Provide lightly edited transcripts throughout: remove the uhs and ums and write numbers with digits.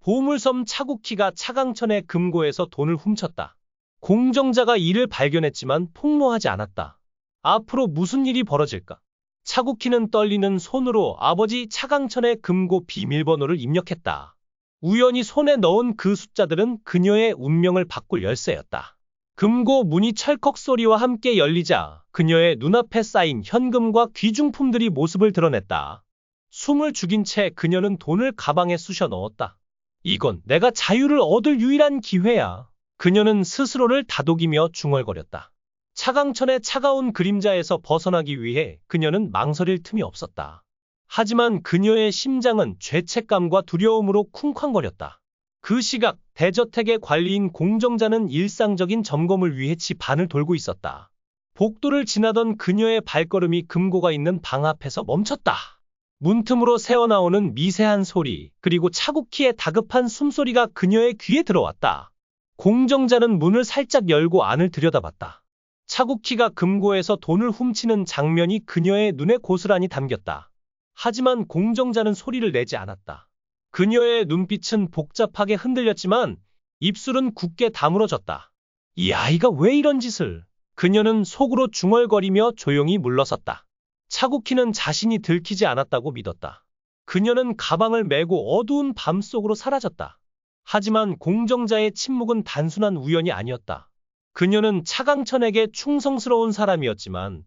보물섬 차국희가 차강천의 금고에서 돈을 훔쳤다. 공정자가 이를 발견했지만 폭로하지 않았다. 앞으로 무슨 일이 벌어질까? 차국희는 떨리는 손으로 아버지 차강천의 금고 비밀번호를 입력했다. 우연히 손에 넣은 그 숫자들은 그녀의 운명을 바꿀 열쇠였다. 금고 문이 철컥 소리와 함께 열리자 그녀의 눈앞에 쌓인 현금과 귀중품들이 모습을 드러냈다. 숨을 죽인 채 그녀는 돈을 가방에 쑤셔 넣었다. 이건 내가 자유를 얻을 유일한 기회야. 그녀는 스스로를 다독이며 중얼거렸다. 차강천의 차가운 그림자에서 벗어나기 위해 그녀는 망설일 틈이 없었다. 하지만 그녀의 심장은 죄책감과 두려움으로 쿵쾅거렸다. 그 시각 대저택의 관리인 공정자는 일상적인 점검을 위해 집 안을 돌고 있었다. 복도를 지나던 그녀의 발걸음이 금고가 있는 방 앞에서 멈췄다. 문틈으로 새어나오는 미세한 소리, 그리고 차국희의 다급한 숨소리가 그녀의 귀에 들어왔다. 공정자는 문을 살짝 열고 안을 들여다봤다. 차국희가 금고에서 돈을 훔치는 장면이 그녀의 눈에 고스란히 담겼다. 하지만 공정자는 소리를 내지 않았다. 그녀의 눈빛은 복잡하게 흔들렸지만 입술은 굳게 다물어졌다. 이 아이가 왜 이런 짓을? 그녀는 속으로 중얼거리며 조용히 물러섰다. 차국희는 자신이 들키지 않았다고 믿었다. 그녀는 가방을 메고 어두운 밤 속으로 사라졌다. 하지만 공정자의 침묵은 단순한 우연이 아니었다. 그녀는 차강천에게 충성스러운 사람이었지만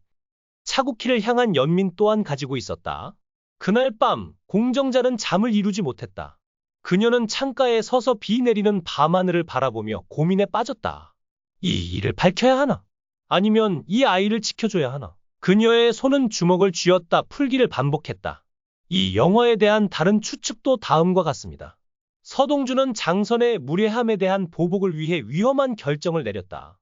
차국희를 향한 연민 또한 가지고 있었다. 그날 밤 공정자는 잠을 이루지 못했다. 그녀는 창가에 서서 비 내리는 밤하늘을 바라보며 고민에 빠졌다. 이 일을 밝혀야 하나? 아니면 이 아이를 지켜줘야 하나? 그녀의 손은 주먹을 쥐었다 풀기를 반복했다. 이 영화에 대한 다른 추측도 다음과 같습니다. 서동주는 장선의 무례함에 대한 보복을 위해 위험한 결정을 내렸다.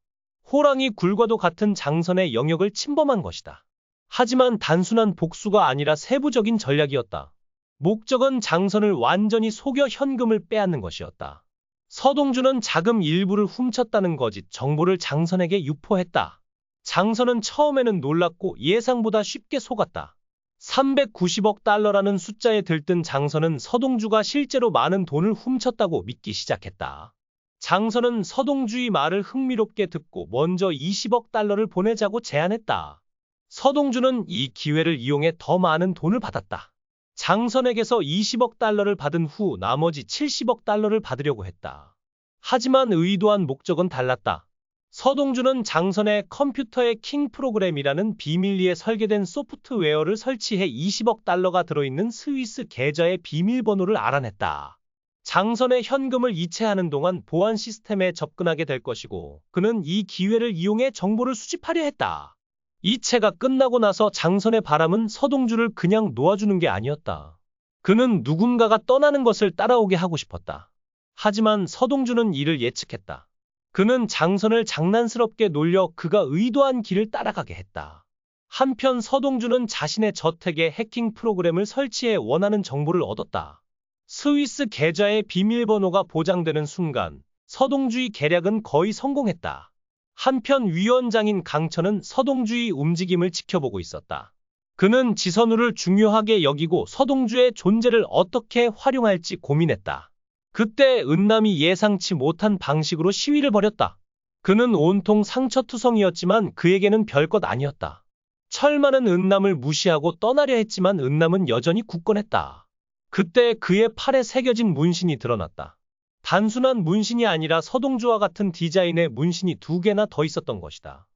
호랑이 굴과도 같은 장선의 영역을 침범한 것이다. 하지만 단순한 복수가 아니라 세부적인 전략이었다. 목적은 장선을 완전히 속여 현금을 빼앗는 것이었다. 서동주는 자금 일부를 훔쳤다는 거짓 정보를 장선에게 유포했다. 장선은 처음에는 놀랐고 예상보다 쉽게 속았다. 390억 달러라는 숫자에 들뜬 장선은 서동주가 실제로 많은 돈을 훔쳤다고 믿기 시작했다. 장선은 서동주의 말을 흥미롭게 듣고 먼저 20억 달러를 보내자고 제안했다. 서동주는 이 기회를 이용해 더 많은 돈을 받았다. 장선에게서 20억 달러를 받은 후 나머지 70억 달러를 받으려고 했다. 하지만 의도한 목적은 달랐다. 서동주는 장선의 컴퓨터에 킹 프로그램이라는 비밀리에 설계된 소프트웨어를 설치해 20억 달러가 들어있는 스위스 계좌의 비밀번호를 알아냈다. 장선의 현금을 이체하는 동안 보안 시스템에 접근하게 될 것이고 그는 이 기회를 이용해 정보를 수집하려 했다. 이체가 끝나고 나서 장선의 바람은 서동주를 그냥 놓아주는 게 아니었다. 그는 누군가가 떠나는 것을 따라오게 하고 싶었다. 하지만 서동주는 이를 예측했다. 그는 장선을 장난스럽게 놀려 그가 의도한 길을 따라가게 했다. 한편 서동주는 자신의 저택에 해킹 프로그램을 설치해 원하는 정보를 얻었다. 스위스 계좌의 비밀번호가 보장되는 순간 서동주의 계략은 거의 성공했다. 한편 위원장인 강천은 서동주의 움직임을 지켜보고 있었다. 그는 지선우를 중요하게 여기고 서동주의 존재를 어떻게 활용할지 고민했다. 그때 은남이 예상치 못한 방식으로 시위를 벌였다. 그는 온통 상처투성이었지만 그에게는 별것 아니었다. 철만은 은남을 무시하고 떠나려 했지만 은남은 여전히 굳건했다. 그때 그의 팔에 새겨진 문신이 드러났다. 단순한 문신이 아니라 서동주와 같은 디자인의 문신이 2개나 더 있었던 것이다.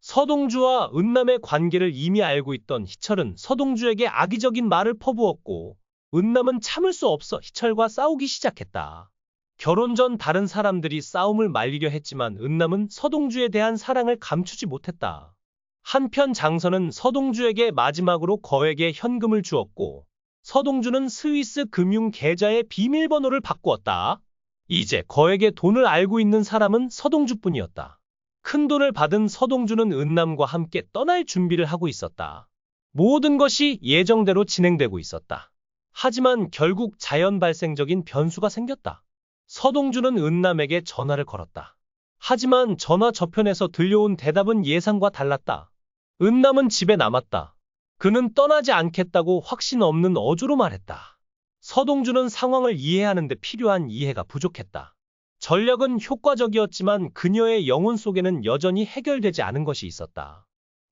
서동주와 은남의 관계를 이미 알고 있던 희철은 서동주에게 악의적인 말을 퍼부었고 은남은 참을 수 없어 희철과 싸우기 시작했다. 결혼 전 다른 사람들이 싸움을 말리려 했지만 은남은 서동주에 대한 사랑을 감추지 못했다. 한편 장선은 서동주에게 마지막으로 거액의 현금을 주었고 서동주는 스위스 금융 계좌의 비밀번호를 바꾸었다. 이제 거액의 돈을 알고 있는 사람은 서동주뿐이었다. 큰 돈을 받은 서동주는 은남과 함께 떠날 준비를 하고 있었다. 모든 것이 예정대로 진행되고 있었다. 하지만 결국 자연 발생적인 변수가 생겼다. 서동주는 은남에게 전화를 걸었다. 하지만 전화 저편에서 들려온 대답은 예상과 달랐다. 은남은 집에 남았다. 그는 떠나지 않겠다고 확신 없는 어조로 말했다. 서동주는 상황을 이해하는데 필요한 이해가 부족했다. 전략은 효과적이었지만 그녀의 영혼 속에는 여전히 해결되지 않은 것이 있었다.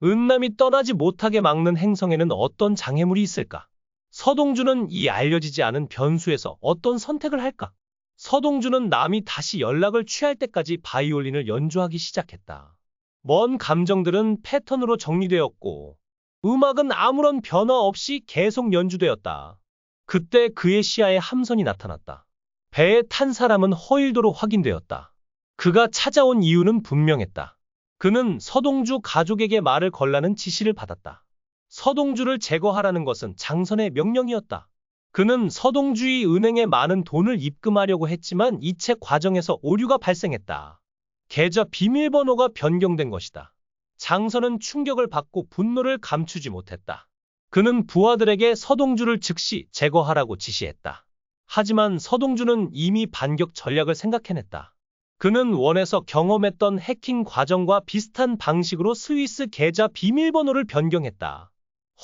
은남이 떠나지 못하게 막는 행성에는 어떤 장애물이 있을까? 서동주는 이 알려지지 않은 변수에서 어떤 선택을 할까? 서동주는 남이 다시 연락을 취할 때까지 바이올린을 연주하기 시작했다. 먼 감정들은 패턴으로 정리되었고, 음악은 아무런 변화 없이 계속 연주되었다. 그때 그의 시야에 함선이 나타났다. 배에 탄 사람은 허일도로 확인되었다. 그가 찾아온 이유는 분명했다. 그는 서동주 가족에게 말을 걸라는 지시를 받았다. 서동주를 제거하라는 것은 장선의 명령이었다. 그는 서동주의 은행에 많은 돈을 입금하려고 했지만 이체 과정에서 오류가 발생했다. 계좌 비밀번호가 변경된 것이다. 장선은 충격을 받고 분노를 감추지 못했다. 그는 부하들에게 서동주를 즉시 제거하라고 지시했다. 하지만 서동주는 이미 반격 전략을 생각해냈다. 그는 원에서 경험했던 해킹 과정과 비슷한 방식으로 스위스 계좌 비밀번호를 변경했다.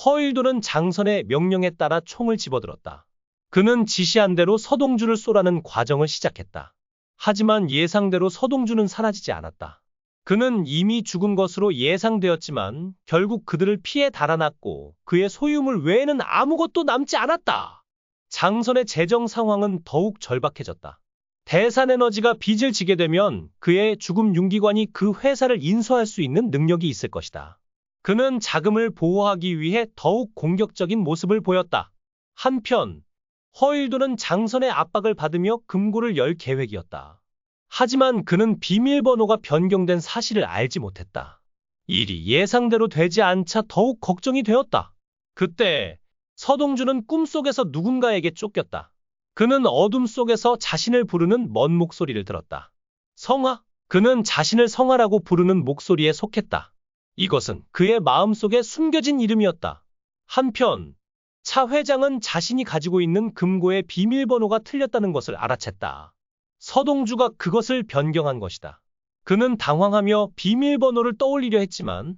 허일도는 장선의 명령에 따라 총을 집어들었다. 그는 지시한 대로 서동주를 쏘라는 과정을 시작했다. 하지만 예상대로 서동주는 사라지지 않았다. 그는 이미 죽은 것으로 예상되었지만 결국 그들을 피해 달아났고 그의 소유물 외에는 아무것도 남지 않았다. 장선의 재정 상황은 더욱 절박해졌다. 대산에너지가 빚을 지게 되면 그의 죽음 윤기관이 그 회사를 인수할 수 있는 능력이 있을 것이다. 그는 자금을 보호하기 위해 더욱 공격적인 모습을 보였다. 한편 허일도는 장선의 압박을 받으며 금고를 열 계획이었다. 하지만 그는 비밀번호가 변경된 사실을 알지 못했다. 일이 예상대로 되지 않자 더욱 걱정이 되었다. 그때 서동주는 꿈속에서 누군가에게 쫓겼다. 그는 어둠 속에서 자신을 부르는 먼 목소리를 들었다. 성아? 그는 자신을 성아라고 부르는 목소리에 속했다. 이것은 그의 마음속에 숨겨진 이름이었다. 한편 차 회장은 자신이 가지고 있는 금고의 비밀번호가 틀렸다는 것을 알아챘다. 서동주가 그것을 변경한 것이다. 그는 당황하며 비밀번호를 떠올리려 했지만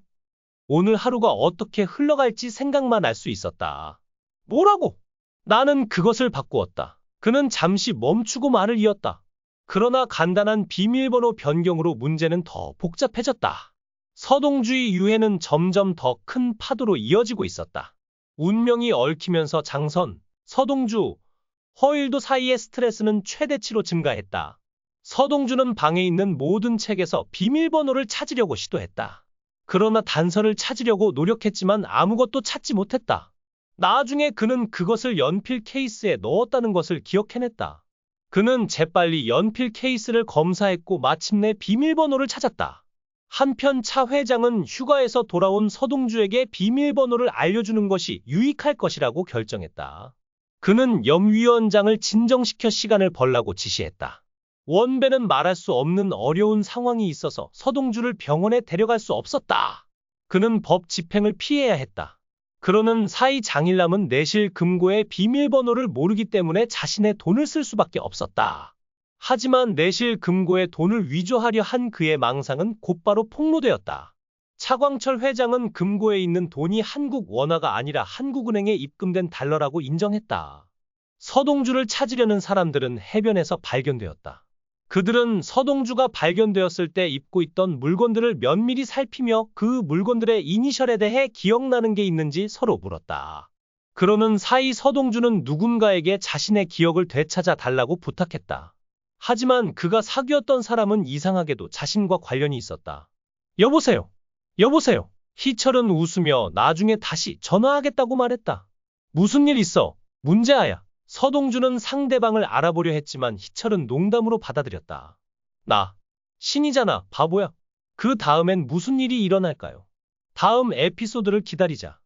오늘 하루가 어떻게 흘러갈지 생각만 할 수 있었다. 뭐라고? 나는 그것을 바꾸었다. 그는 잠시 멈추고 말을 이었다. 그러나 간단한 비밀번호 변경으로 문제는 더 복잡해졌다. 서동주의 유해는 점점 더 큰 파도로 이어지고 있었다. 운명이 얽히면서 장선, 서동주, 허일도 사이의 스트레스는 최대치로 증가했다. 서동주는 방에 있는 모든 책에서 비밀번호를 찾으려고 시도했다. 그러나 단서를 찾으려고 노력했지만 아무것도 찾지 못했다. 나중에 그는 그것을 연필 케이스에 넣었다는 것을 기억해냈다. 그는 재빨리 연필 케이스를 검사했고 마침내 비밀번호를 찾았다. 한편 차 회장은 휴가에서 돌아온 서동주에게 비밀번호를 알려주는 것이 유익할 것이라고 결정했다. 그는 염위원장을 진정시켜 시간을 벌라고 지시했다. 원배는 말할 수 없는 어려운 상황이 있어서 서동주를 병원에 데려갈 수 없었다. 그는 법 집행을 피해야 했다. 그러는 사이 장일남은 내실 금고의 비밀번호를 모르기 때문에 자신의 돈을 쓸 수밖에 없었다. 하지만 내실 금고에 돈을 위조하려 한 그의 망상은 곧바로 폭로되었다. 차광철 회장은 금고에 있는 돈이 한국 원화가 아니라 한국은행에 입금된 달러라고 인정했다. 서동주를 찾으려는 사람들은 해변에서 발견되었다. 그들은 서동주가 발견되었을 때 입고 있던 물건들을 면밀히 살피며 그 물건들의 이니셜에 대해 기억나는 게 있는지 서로 물었다. 그러는 사이 서동주는 누군가에게 자신의 기억을 되찾아 달라고 부탁했다. 하지만 그가 사귀었던 사람은 이상하게도 자신과 관련이 있었다. 여보세요. 여보세요. 희철은 웃으며 나중에 다시 전화하겠다고 말했다. 무슨 일 있어? 문제아야. 서동주는 상대방을 알아보려 했지만 희철은 농담으로 받아들였다. 나 신이잖아, 바보야. 그 다음엔 무슨 일이 일어날까요? 다음 에피소드를 기다리자.